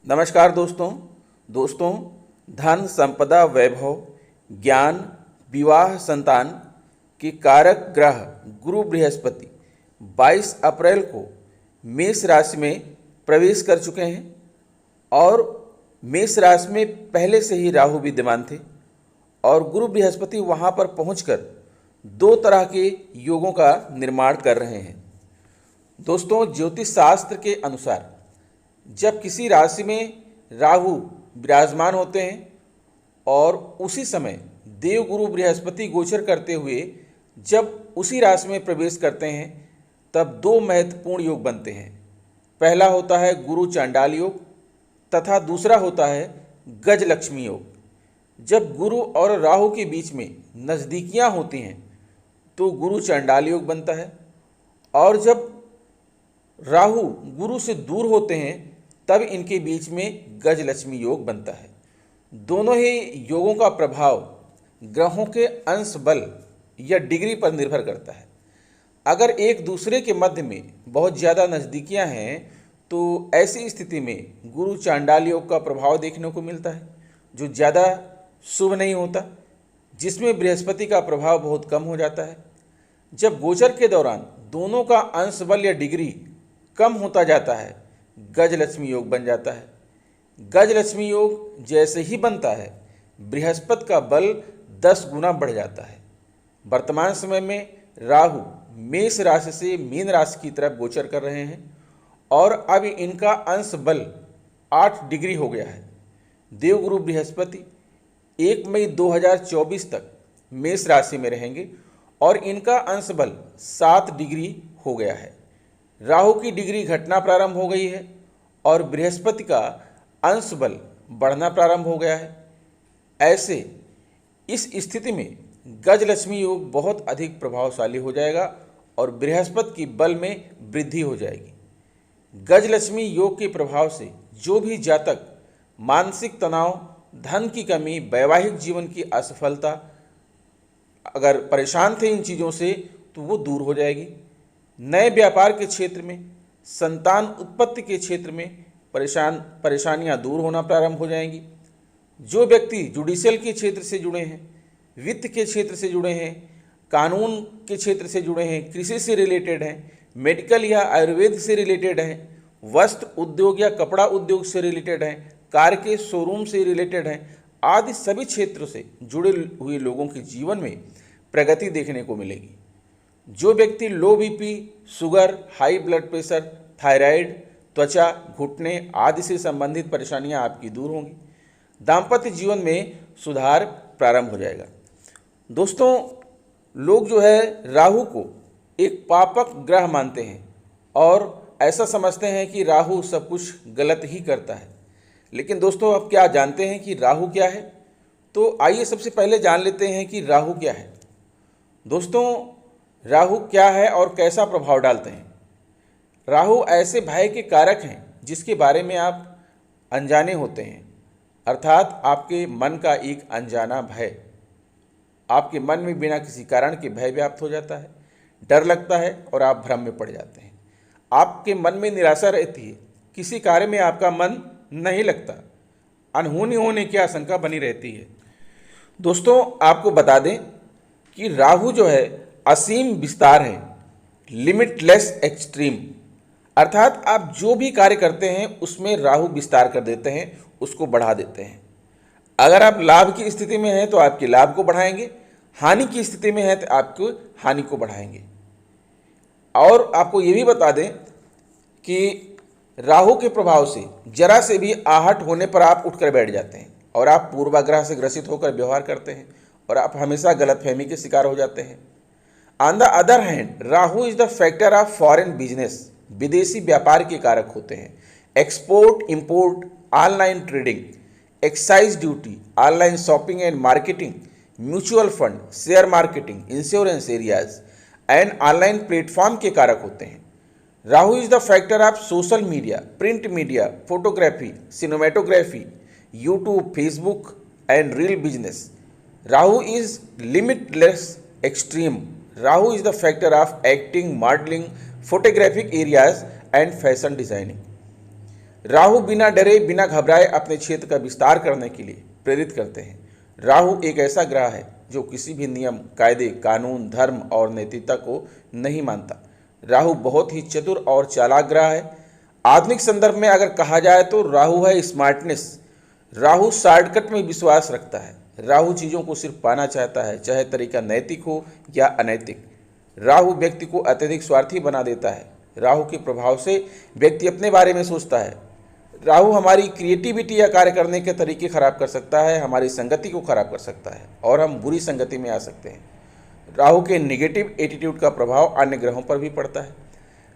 नमस्कार दोस्तों धन संपदा वैभव ज्ञान विवाह संतान के कारक ग्रह गुरु बृहस्पति 22 अप्रैल को मेष राशि में प्रवेश कर चुके हैं और मेष राशि में पहले से ही राहु विद्यमान थे और गुरु बृहस्पति वहां पर पहुंचकर दो तरह के योगों का निर्माण कर रहे हैं। दोस्तों, ज्योतिष शास्त्र के अनुसार जब किसी राशि में राहु विराजमान होते हैं और उसी समय देवगुरु बृहस्पति गोचर करते हुए जब उसी राशि में प्रवेश करते हैं तब दो महत्वपूर्ण योग बनते हैं। पहला होता है गुरु चांडाल योग तथा दूसरा होता है गजलक्ष्मी योग। जब गुरु और राहु के बीच में नज़दीकियां होती हैं तो गुरु चांडाल योग बनता है और जब राहु गुरु से दूर होते हैं तब इनके बीच में गजलक्ष्मी योग बनता है। दोनों ही योगों का प्रभाव ग्रहों के अंश बल या डिग्री पर निर्भर करता है। अगर एक दूसरे के मध्य में बहुत ज़्यादा नज़दीकियां हैं तो ऐसी स्थिति में गुरु चांडाल योग का प्रभाव देखने को मिलता है जो ज़्यादा शुभ नहीं होता, जिसमें बृहस्पति का प्रभाव बहुत कम हो जाता है। जब गोचर के दौरान दोनों का अंश बल या डिग्री कम होता जाता है गजलक्ष्मी योग बन जाता है। गजलक्ष्मी योग जैसे ही बनता है बृहस्पति का बल 10 गुना बढ़ जाता है। वर्तमान समय में राहु मेष राशि से मीन राशि की तरफ गोचर कर रहे हैं और अब इनका अंश बल 8 डिग्री हो गया है। देवगुरु बृहस्पति 1 मई 2024 तक मेष राशि में रहेंगे और इनका अंश बल 7 डिग्री हो गया है। राहु की डिग्री घटना प्रारंभ हो गई है और बृहस्पति का अंश बल बढ़ना प्रारंभ हो गया है। ऐसे इस स्थिति में गजलक्ष्मी योग बहुत अधिक प्रभावशाली हो जाएगा और बृहस्पति की बल में वृद्धि हो जाएगी। गजलक्ष्मी योग के प्रभाव से जो भी जातक मानसिक तनाव, धन की कमी, वैवाहिक जीवन की असफलता, अगर परेशान थे इन चीज़ों से तो वो दूर हो जाएगी। नए व्यापार के क्षेत्र में, संतान उत्पत्ति के क्षेत्र में परेशानियां दूर होना प्रारंभ हो जाएंगी। जो व्यक्ति जुडिशियल के क्षेत्र से जुड़े हैं, वित्त के क्षेत्र से जुड़े हैं, कानून के क्षेत्र से जुड़े हैं, कृषि से रिलेटेड हैं, मेडिकल या आयुर्वेद से रिलेटेड हैं, वस्त्र उद्योग या कपड़ा उद्योग से रिलेटेड हैं, कार के शोरूम से रिलेटेड हैं, आदि सभी क्षेत्रों से जुड़े हुए लोगों के जीवन में प्रगति देखने को मिलेगी। जो व्यक्ति लो BP, sugar, high blood pressure, thyroid, त्वचा, घुटने आदि से संबंधित परेशानियां आपकी दूर होंगी। दाम्पत्य जीवन में सुधार प्रारंभ हो जाएगा। दोस्तों, लोग जो है राहु को एक पापक ग्रह मानते हैं और ऐसा समझते हैं कि राहु सब कुछ गलत ही करता है। लेकिन दोस्तों, अब क्या जानते हैं कि राहु क्या है? तो आइए सबसे पहले जान लेते हैं कि राहु क्या है। दोस्तों, राहु क्या है और कैसा प्रभाव डालते हैं? राहु ऐसे भय के कारक हैं जिसके बारे में आप अनजाने होते हैं, अर्थात आपके मन का एक अनजाना भय। आपके मन में बिना किसी कारण के भय व्याप्त हो जाता है, डर लगता है और आप भ्रम में पड़ जाते हैं। आपके मन में निराशा रहती है, किसी कार्य में आपका मन नहीं लगता, अनहोनी होने की आशंका बनी रहती है। दोस्तों, आपको बता दें कि राहु जो है असीम विस्तार है, लिमिटलेस एक्सट्रीम, अर्थात आप जो भी कार्य करते हैं उसमें राहु विस्तार कर देते हैं, उसको बढ़ा देते हैं। अगर आप लाभ की स्थिति में हैं तो आपके लाभ को बढ़ाएंगे, हानि की स्थिति में है तो आपको हानि को बढ़ाएंगे। और आपको ये भी बता दें कि राहु के प्रभाव से जरा से भी आहट होने पर आप उठकर बैठ जाते हैं और आप पूर्वाग्रह से ग्रसित होकर व्यवहार करते हैं और आप हमेशा गलतफहमी के शिकार हो जाते हैं। On the other hand, Rahu is the factor of foreign business, विदेशी व्यापार के कारक होते हैं। Export, import, online trading, excise duty, online shopping and marketing, mutual fund, share marketing, insurance areas and online platform के कारक होते हैं। Rahu is the factor of social media, print media, photography, cinematography, YouTube, Facebook and reel business. Rahu is limitless extreme. Rahu is the factor of acting, modeling, photographic areas and fashion designing. Rahu बिना डरे बिना घबराए अपने क्षेत्र का विस्तार करने के लिए प्रेरित करते हैं। राहु एक ऐसा ग्रह है जो किसी भी नियम, कायदे, कानून, धर्म और नैतिकता को नहीं मानता। राहु बहुत ही चतुर और चालाक ग्रह है। आधुनिक संदर्भ में अगर कहा जाए तो राहु है स्मार्टनेस। राहु शॉर्टकट में विश्वास रखता है। राहु चीज़ों को सिर्फ पाना चाहता है, चाहे तरीका नैतिक हो या अनैतिक। राहु व्यक्ति को अत्यधिक स्वार्थी बना देता है। राहु के प्रभाव से व्यक्ति अपने बारे में सोचता है। राहु हमारी क्रिएटिविटी या कार्य करने के तरीके खराब कर सकता है, हमारी संगति को खराब कर सकता है और हम बुरी संगति में आ सकते हैं। राहु के नेगेटिव एटीट्यूड का प्रभाव अन्य ग्रहों पर भी पड़ता है।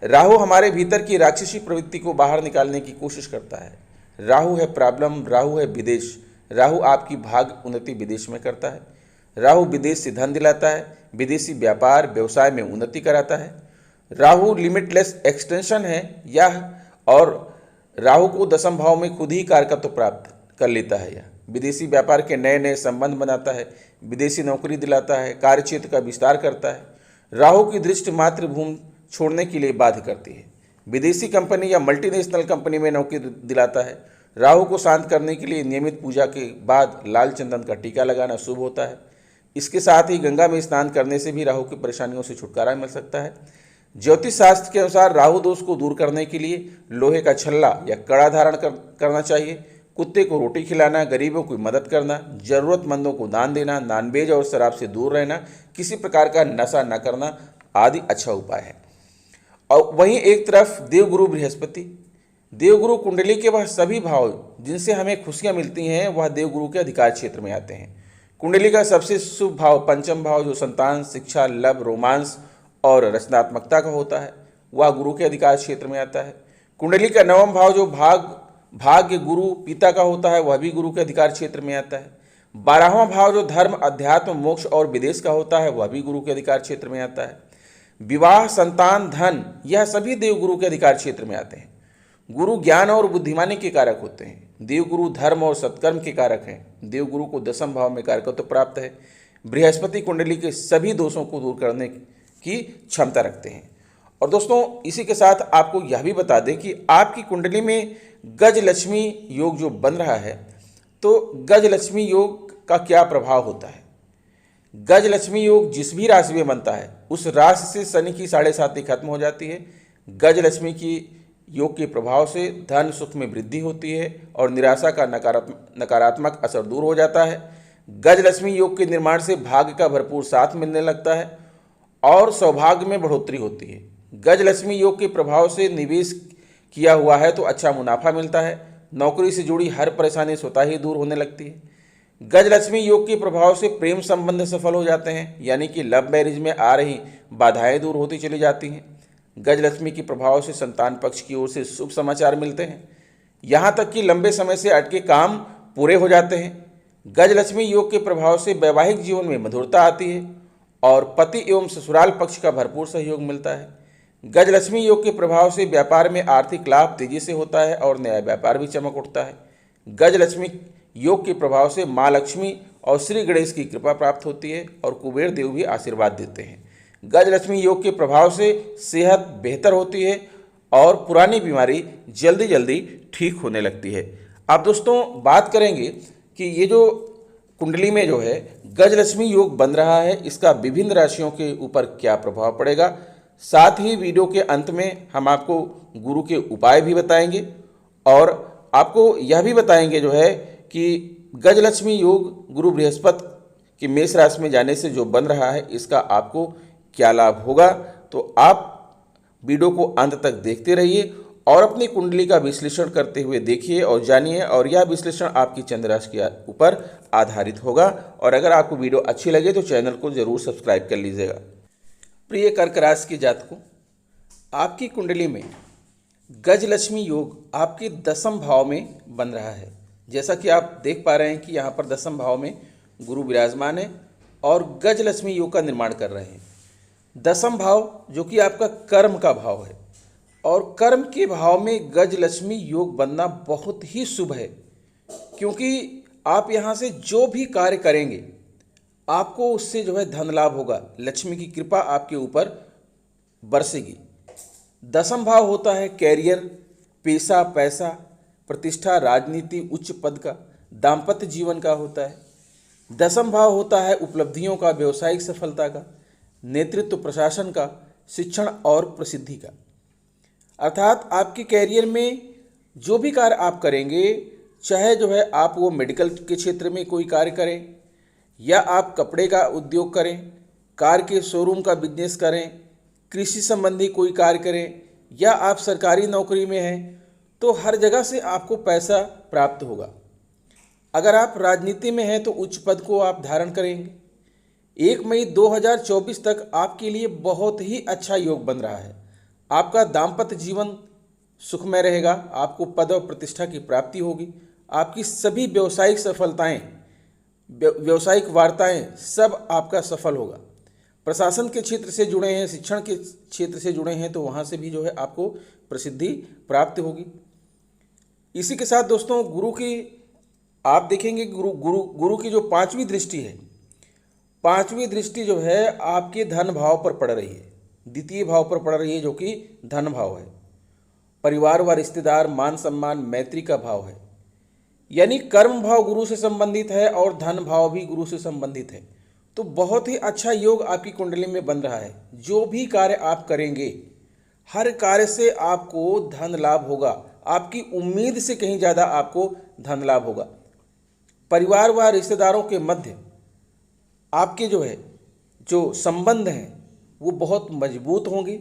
राहु हमारे भीतर की राक्षसी प्रवृत्ति को बाहर निकालने की कोशिश करता है। राहु है प्रॉब्लम, राहु है विदेश। राहु आपकी भाग्य उन्नति विदेश में करता है। राहु विदेश से धन दिलाता है, विदेशी व्यापार व्यवसाय में उन्नति कराता है। राहु लिमिटलेस एक्सटेंशन है यह, और राहु को दसम भाव में खुद ही कारकत्व प्राप्त कर लेता है। यह विदेशी व्यापार के नए नए संबंध बनाता है, विदेशी नौकरी दिलाता है, कार्य क्षेत्र का विस्तार करता है। राहु की दृष्टि मातृभूमि छोड़ने के लिए बाध्य करती है। विदेशी कंपनी या मल्टीनेशनल कंपनी में नौकरी दिलाता है। राहु को शांत करने के लिए नियमित पूजा के बाद लाल चंदन का टीका लगाना शुभ होता है। इसके साथ ही गंगा में स्नान करने से भी राहु की परेशानियों से छुटकारा मिल सकता है। ज्योतिष शास्त्र के अनुसार राहु दोष को दूर करने के लिए लोहे का छल्ला या कड़ा धारण करना चाहिए। कुत्ते को रोटी खिलाना, गरीबों की मदद करना, जरूरतमंदों को दान देना, नॉनवेज और शराब से दूर रहना, किसी प्रकार का नशा न करना आदि अच्छा उपाय है। और वहीं एक तरफ देवगुरु बृहस्पति, देवगुरु कुंडली के वह सभी भाव जिनसे हमें खुशियां मिलती हैं वह देवगुरु के अधिकार क्षेत्र में आते हैं। कुंडली का सबसे शुभ भाव पंचम भाव जो संतान, शिक्षा, लव, रोमांस और रचनात्मकता का होता है वह गुरु के अधिकार क्षेत्र में आता है। कुंडली का नवम भाव जो भाग्य, गुरु, पिता का होता है वह भी गुरु के अधिकार क्षेत्र में आता है। 12वां भाव जो धर्म, अध्यात्म, मोक्ष और विदेश का होता है वह भी गुरु के अधिकार क्षेत्र में आता है। विवाह, संतान, धन यह सभी देवगुरु के अधिकार क्षेत्र में आते हैं। गुरु ज्ञान और बुद्धिमानी के कारक होते हैं। देवगुरु धर्म और सत्कर्म के कारक हैं। देवगुरु को दसम भाव में कारकत्व प्राप्त है। बृहस्पति कुंडली के सभी दोषों को दूर करने की क्षमता रखते हैं। और दोस्तों इसी के साथ आपको यह भी बता दें कि आपकी कुंडली में गजलक्ष्मी योग जो बन रहा है तो गजलक्ष्मी योग का क्या प्रभाव होता है। गजलक्ष्मी योग जिस भी राशि में बनता है उस राशि से शनि की 7.5 खत्म हो जाती है। गजलक्ष्मी की योग के प्रभाव से धन सुख में वृद्धि होती है और निराशा का नकारात्मक असर दूर हो जाता है। गजलक्ष्मी योग के निर्माण से भाग्य का भरपूर साथ मिलने लगता है और सौभाग्य में बढ़ोतरी होती है। गजलक्ष्मी योग के प्रभाव से निवेश किया हुआ है तो अच्छा मुनाफा मिलता है। नौकरी से जुड़ी हर परेशानी स्वतः ही दूर होने लगती है। गजलक्ष्मी योग के प्रभाव से प्रेम संबंध सफल हो जाते हैं, यानी कि लव मैरिज में आ रही बाधाएं दूर होती चली जाती हैं। गजलक्ष्मी के प्रभाव से संतान पक्ष की ओर से शुभ समाचार मिलते हैं, यहाँ तक कि लंबे समय से अटके काम पूरे हो जाते हैं। गजलक्ष्मी योग के प्रभाव से वैवाहिक जीवन में मधुरता आती है और पति एवं ससुराल पक्ष का भरपूर सहयोग मिलता है। गजलक्ष्मी योग के प्रभाव से व्यापार में आर्थिक लाभ तेजी से होता है और नया व्यापार भी चमक उठता है। गजलक्ष्मी योग के प्रभाव से माँ लक्ष्मी और श्री गणेश की कृपा प्राप्त होती है और कुबेर देव भी आशीर्वाद देते हैं। गजलक्ष्मी योग के प्रभाव से सेहत बेहतर होती है और पुरानी बीमारी जल्दी जल्दी ठीक होने लगती है। अब दोस्तों बात करेंगे कि ये जो कुंडली में जो है गजलक्ष्मी योग बन रहा है इसका विभिन्न राशियों के ऊपर क्या प्रभाव पड़ेगा। साथ ही वीडियो के अंत में हम आपको गुरु के उपाय भी बताएंगे और आपको यह भी बताएंगे जो है कि गजलक्ष्मी योग गुरु बृहस्पति के मेष राशि में जाने से जो बन रहा है इसका आपको क्या लाभ होगा। तो आप वीडियो को अंत तक देखते रहिए और अपनी कुंडली का विश्लेषण करते हुए देखिए और जानिए, और यह विश्लेषण आपकी चंद्र राशि के ऊपर आधारित होगा। और अगर आपको वीडियो अच्छी लगे तो चैनल को जरूर सब्सक्राइब कर लीजिएगा। प्रिय कर्क राशि के जातकों, आपकी कुंडली में गजलक्ष्मी योग आपके दसम भाव में बन रहा है। जैसा कि आप देख पा रहे हैं कि यहाँ पर दसम भाव में गुरु विराजमान है और गजलक्ष्मी योग का निर्माण कर रहे हैं। दसम भाव जो कि आपका कर्म का भाव है और कर्म के भाव में गजलक्ष्मी योग बनना बहुत ही शुभ है, क्योंकि आप यहाँ से जो भी कार्य करेंगे आपको उससे जो है धन लाभ होगा, लक्ष्मी की कृपा आपके ऊपर बरसेगी। दसम भाव होता है कैरियर, पेशा, पैसा, प्रतिष्ठा, राजनीति, उच्च पद का। दाम्पत्य जीवन का होता है। दसम भाव होता है उपलब्धियों का, व्यवसायिक सफलता का, नेतृत्व, प्रशासन का, शिक्षण और प्रसिद्धि का। अर्थात आपके कैरियर में जो भी कार्य आप करेंगे, चाहे जो है आप वो मेडिकल के क्षेत्र में कोई कार्य करें, या आप कपड़े का उद्योग करें, कार के शोरूम का बिजनेस करें, कृषि संबंधी कोई कार्य करें, या आप सरकारी नौकरी में हैं, तो हर जगह से आपको पैसा प्राप्त होगा। अगर आप राजनीति में हैं तो उच्च पद को आप धारण करेंगे। 1 मई 2024 तक आपके लिए बहुत ही अच्छा योग बन रहा है। आपका दाम्पत्य जीवन सुखमय रहेगा, आपको पद और प्रतिष्ठा की प्राप्ति होगी, आपकी सभी व्यावसायिक सफलताएं, व्यावसायिक वार्ताएं सब आपका सफल होगा। प्रशासन के क्षेत्र से जुड़े हैं, शिक्षण के क्षेत्र से जुड़े हैं, तो वहाँ से भी जो है आपको प्रसिद्धि प्राप्त होगी। इसी के साथ दोस्तों, गुरु की आप देखेंगे, गुरु की जो 5वीं दृष्टि है, 5वीं दृष्टि जो है आपके धन भाव पर पड़ रही है, द्वितीय भाव पर पड़ रही है, जो कि धन भाव है। परिवार व रिश्तेदार, मान सम्मान, मैत्री का भाव है। यानी कर्म भाव गुरु से संबंधित है और धन भाव भी गुरु से संबंधित है। तो बहुत ही अच्छा योग आपकी कुंडली में बन रहा है। जो भी कार्य आप करेंगे, हर कार्य से आपको धन लाभ होगा। आपकी उम्मीद से कहीं ज़्यादा आपको धन लाभ होगा। परिवार व रिश्तेदारों के मध्य आपके जो संबंध हैं वो बहुत मजबूत होंगे।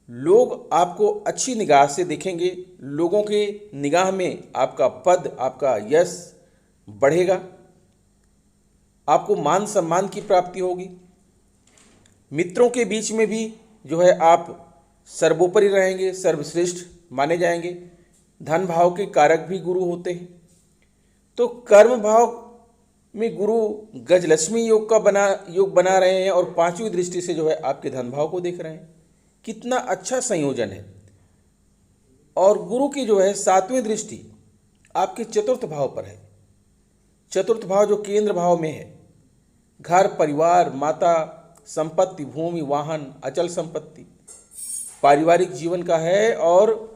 लोग आपको अच्छी निगाह से देखेंगे। लोगों के निगाह में आपका पद, आपका यश बढ़ेगा। आपको मान सम्मान की प्राप्ति होगी। मित्रों के बीच में भी जो है आप सर्वोपरि रहेंगे, सर्वश्रेष्ठ माने जाएंगे। धन भाव के कारक भी गुरु होते हैं। तो कर्म भाव में गुरु गजलक्ष्मी योग बना रहे हैं और 5वीं दृष्टि से जो है आपके धन भाव को देख रहे हैं। कितना अच्छा संयोजन है। और गुरु की जो है 7वीं दृष्टि आपके चतुर्थ भाव पर है। चतुर्थ भाव जो केंद्र भाव में है, घर, परिवार, माता, संपत्ति, भूमि, वाहन, अचल संपत्ति, पारिवारिक जीवन का है। और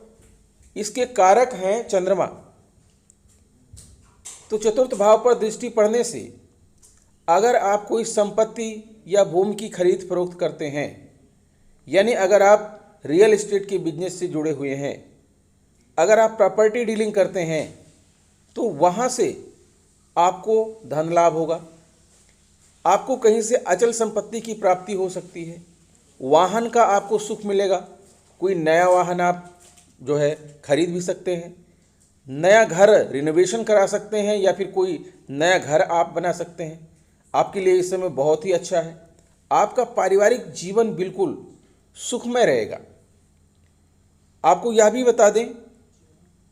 इसके कारक हैं चंद्रमा। तो चतुर्थ भाव पर दृष्टि पड़ने से अगर आप कोई संपत्ति या भूमि की खरीद फरोख्त करते हैं, यानी अगर आप रियल एस्टेट के बिजनेस से जुड़े हुए हैं, अगर आप प्रॉपर्टी डीलिंग करते हैं, तो वहाँ से आपको धन लाभ होगा। आपको कहीं से अचल संपत्ति की प्राप्ति हो सकती है। वाहन का आपको सुख मिलेगा। कोई नया वाहन आप जो है खरीद भी सकते हैं। नया घर रिनोवेशन करा सकते हैं, या फिर कोई नया घर आप बना सकते हैं। आपके लिए इस समय बहुत ही अच्छा है। आपका पारिवारिक जीवन बिल्कुल सुखमय रहेगा। आपको यह भी बता दें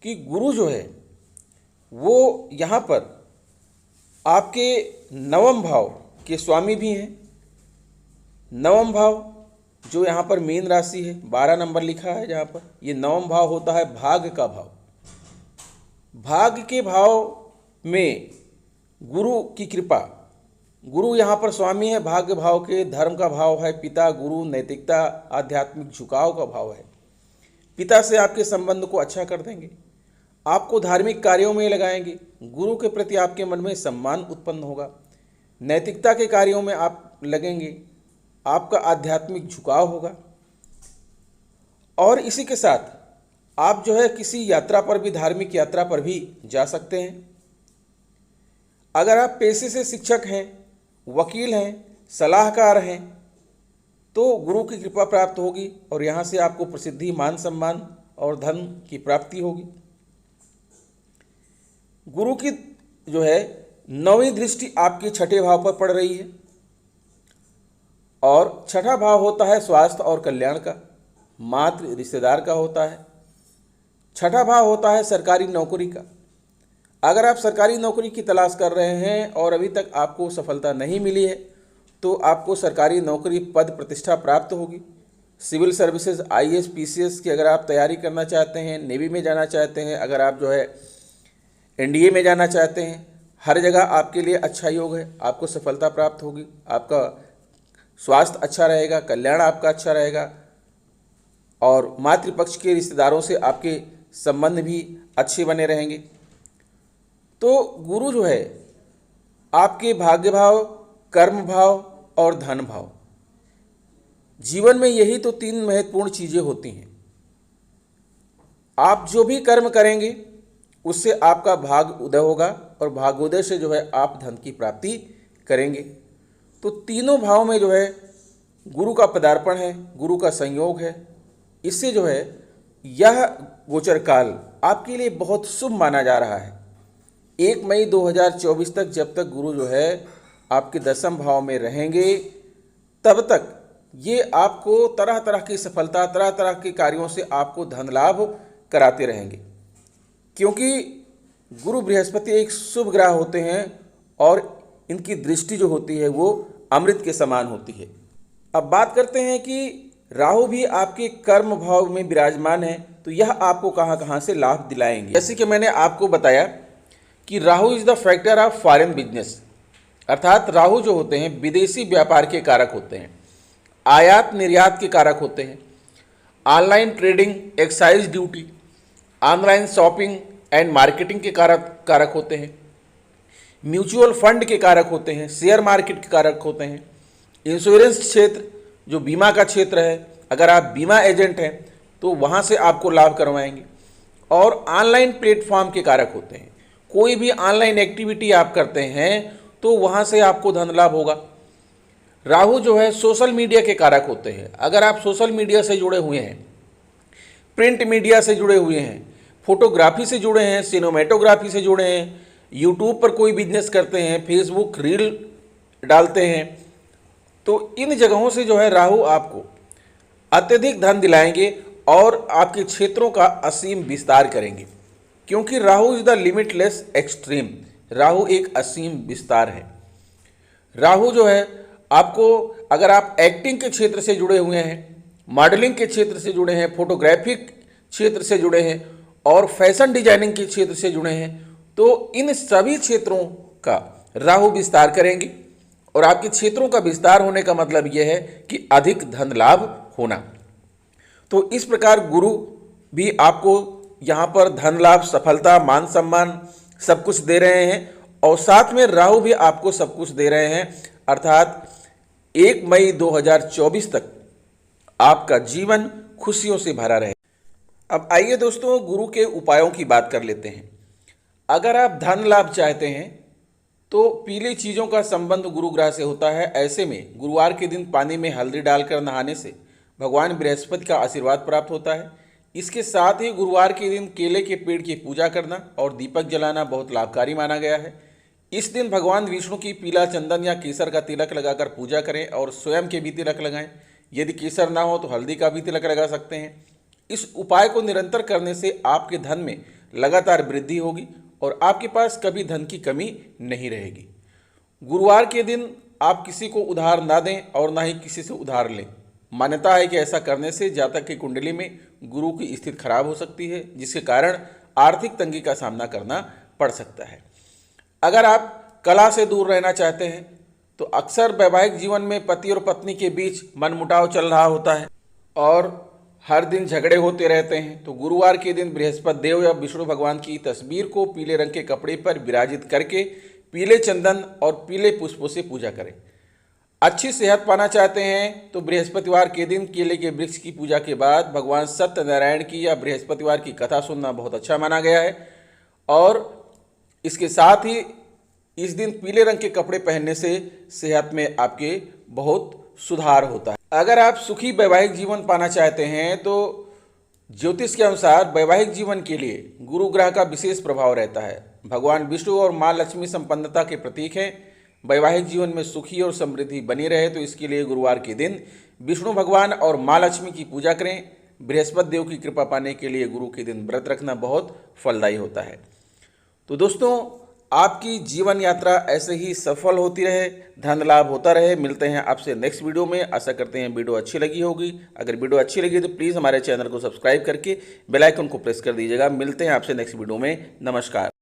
कि गुरु जो है वो यहाँ पर आपके 9वें भाव के स्वामी भी हैं। 9वां भाव जो यहाँ पर मीन राशि है, 12 नंबर लिखा है जहाँ पर, ये 9वां भाव होता है भाग्य का भाव। भाग्य के भाव में गुरु की कृपा, गुरु यहाँ पर स्वामी है। भाग्य भाव के धर्म का भाव है पिता, गुरु, नैतिकता, आध्यात्मिक झुकाव का भाव है। पिता से आपके संबंध को अच्छा कर देंगे, आपको धार्मिक कार्यों में लगाएंगे। गुरु के प्रति आपके मन में सम्मान उत्पन्न होगा। नैतिकता के कार्यों में आप लगेंगे, आपका आध्यात्मिक झुकाव होगा। और इसी के साथ आप जो है किसी यात्रा पर भी, धार्मिक यात्रा पर भी जा सकते हैं। अगर आप पेशे से शिक्षक हैं, वकील हैं, सलाहकार हैं, तो गुरु की कृपा प्राप्त होगी और यहाँ से आपको प्रसिद्धि, मान सम्मान और धन की प्राप्ति होगी। गुरु की जो है 9वीं दृष्टि आपके 6ठे भाव पर पड़ रही है। और 6ठा भाव होता है स्वास्थ्य और कल्याण का, मातृ, रिश्तेदार का होता है। 6ठा भाव होता है सरकारी नौकरी का। अगर आप सरकारी नौकरी की तलाश कर रहे हैं और अभी तक आपको सफलता नहीं मिली है, तो आपको सरकारी नौकरी, पद, प्रतिष्ठा प्राप्त होगी। सिविल सर्विसेज, आईएएस, पीसीएस की अगर आप तैयारी करना चाहते हैं, नेवी में जाना चाहते हैं, अगर आप जो है एनडीए में जाना चाहते हैं, हर जगह आपके लिए अच्छा योग है। आपको सफलता प्राप्त होगी। आपका स्वास्थ्य अच्छा रहेगा, कल्याण आपका अच्छा रहेगा और मातृपक्ष के रिश्तेदारों से आपके संबंध भी अच्छे बने रहेंगे। तो गुरु जो है आपके भाग्य भाव, कर्म भाव और धन भाव, जीवन में यही तो 3 महत्वपूर्ण चीज़ें होती हैं। आप जो भी कर्म करेंगे उससे आपका भाग उदय होगा और भाग्योदय से जो है आप धन की प्राप्ति करेंगे। तो तीनों भाव में जो है गुरु का पदार्पण है, गुरु का संयोग है। इससे जो है यह गोचर काल आपके लिए बहुत शुभ माना जा रहा है। 1 मई 2024 तक जब तक गुरु जो है आपके 10वें भाव में रहेंगे, तब तक ये आपको तरह तरह की सफलता, तरह तरह के कार्यों से आपको धन लाभ कराते रहेंगे, क्योंकि गुरु बृहस्पति एक शुभ ग्रह होते हैं और इनकी दृष्टि जो होती है वो अमृत के समान होती है। अब बात करते हैं कि राहु भी आपके कर्म भाव में विराजमान है, तो यह आपको कहाँ कहाँ से लाभ दिलाएंगे। जैसे कि मैंने आपको बताया कि Rahu is the factor of foreign business, अर्थात राहु जो होते हैं विदेशी व्यापार के कारक होते हैं, आयात निर्यात के कारक होते हैं, online trading, excise duty, online shopping and marketing के कारक होते हैं, म्यूचुअल फंड के कारक होते हैं, शेयर मार्केट के कारक होते हैं, इंश्योरेंस क्षेत्र जो बीमा का क्षेत्र है, अगर आप बीमा एजेंट हैं तो वहाँ से आपको लाभ करवाएंगे, और ऑनलाइन प्लेटफॉर्म के कारक होते हैं। कोई भी ऑनलाइन एक्टिविटी आप करते हैं तो वहाँ से आपको धन लाभ होगा। राहु जो है सोशल मीडिया के कारक होते हैं। अगर आप सोशल मीडिया से जुड़े हुए हैं, प्रिंट मीडिया से जुड़े हुए हैं, फोटोग्राफी से जुड़े हैं, सिनेमेटोग्राफी से जुड़े हैं, यूट्यूब पर कोई बिजनेस करते हैं, फेसबुक रील डालते हैं, तो इन जगहों से जो है राहु आपको अत्यधिक धन दिलाएंगे और आपके क्षेत्रों का असीम विस्तार करेंगे, क्योंकि Rahu is the limitless extreme. Rahu एक असीम विस्तार है। राहु जो है आपको, अगर आप एक्टिंग के क्षेत्र से जुड़े हुए हैं, मॉडलिंग के क्षेत्र से जुड़े हैं, फोटोग्राफिक क्षेत्र से जुड़े हैं और फैशन डिजाइनिंग के क्षेत्र से जुड़े हैं, तो इन सभी क्षेत्रों का राहु विस्तार करेंगे। और आपके क्षेत्रों का विस्तार होने का मतलब यह है कि अधिक धन लाभ होना। तो इस प्रकार गुरु भी आपको यहाँ पर धन लाभ, सफलता, मान सम्मान सब कुछ दे रहे हैं, और साथ में राहु भी आपको सब कुछ दे रहे हैं, अर्थात 1 मई 2024 तक आपका जीवन खुशियों से भरा रहे। अब आइए दोस्तों गुरु के उपायों की बात कर लेते हैं। अगर आप धन लाभ चाहते हैं तो पीली चीज़ों का संबंध गुरु ग्रह से होता है। ऐसे में गुरुवार के दिन पानी में हल्दी डालकर नहाने से भगवान बृहस्पति का आशीर्वाद प्राप्त होता है। इसके साथ ही गुरुवार के दिन केले के पेड़ की पूजा करना और दीपक जलाना बहुत लाभकारी माना गया है। इस दिन भगवान विष्णु की पीला चंदन या केसर का तिलक लगाकर पूजा करें और स्वयं के भी तिलक लगाएं। यदि केसर ना हो तो हल्दी का भी तिलक लगा सकते हैं। इस उपाय को निरंतर करने से आपके धन में लगातार वृद्धि होगी और आपके पास कभी धन की कमी नहीं रहेगी। गुरुवार के दिन आप किसी को उधार ना दें और ना ही किसी से उधार लें। मान्यता है कि ऐसा करने से जातक की कुंडली में गुरु की स्थिति खराब हो सकती है, जिसके कारण आर्थिक तंगी का सामना करना पड़ सकता है। अगर आप कला से दूर रहना चाहते हैं तो अक्सर वैवाहिक जीवन में पति और पत्नी के बीच मनमुटाव चल रहा होता है और हर दिन झगड़े होते रहते हैं, तो गुरुवार के दिन बृहस्पति देव या विष्णु भगवान की तस्वीर को पीले रंग के कपड़े पर विराजित करके पीले चंदन और पीले पुष्पों से पूजा करें। अच्छी सेहत पाना चाहते हैं तो बृहस्पतिवार के दिन केले के वृक्ष की पूजा के बाद भगवान सत्यनारायण की या बृहस्पतिवार की कथा सुनना बहुत अच्छा माना गया है। और इसके साथ ही इस दिन पीले रंग के कपड़े पहनने से सेहत में आपके बहुत सुधार होता है। अगर आप सुखी वैवाहिक जीवन पाना चाहते हैं तो ज्योतिष के अनुसार वैवाहिक जीवन के लिए गुरु ग्रह का विशेष प्रभाव रहता है। भगवान विष्णु और माँ लक्ष्मी संपन्नता के प्रतीक हैं। वैवाहिक जीवन में सुखी और समृद्धि बनी रहे तो इसके लिए गुरुवार के दिन विष्णु भगवान और माँ लक्ष्मी की पूजा करें। बृहस्पति देव की कृपा पाने के लिए गुरु के दिन व्रत रखना बहुत फलदायी होता है। तो दोस्तों, आपकी जीवन यात्रा ऐसे ही सफल होती रहे, धन लाभ होता रहे। मिलते हैं आपसे नेक्स्ट वीडियो में। आशा करते हैं वीडियो अच्छी लगी होगी। अगर वीडियो अच्छी लगी तो प्लीज़ हमारे चैनल को सब्सक्राइब करके बेल आइकन को प्रेस कर दीजिएगा। मिलते हैं आपसे नेक्स्ट वीडियो में। नमस्कार।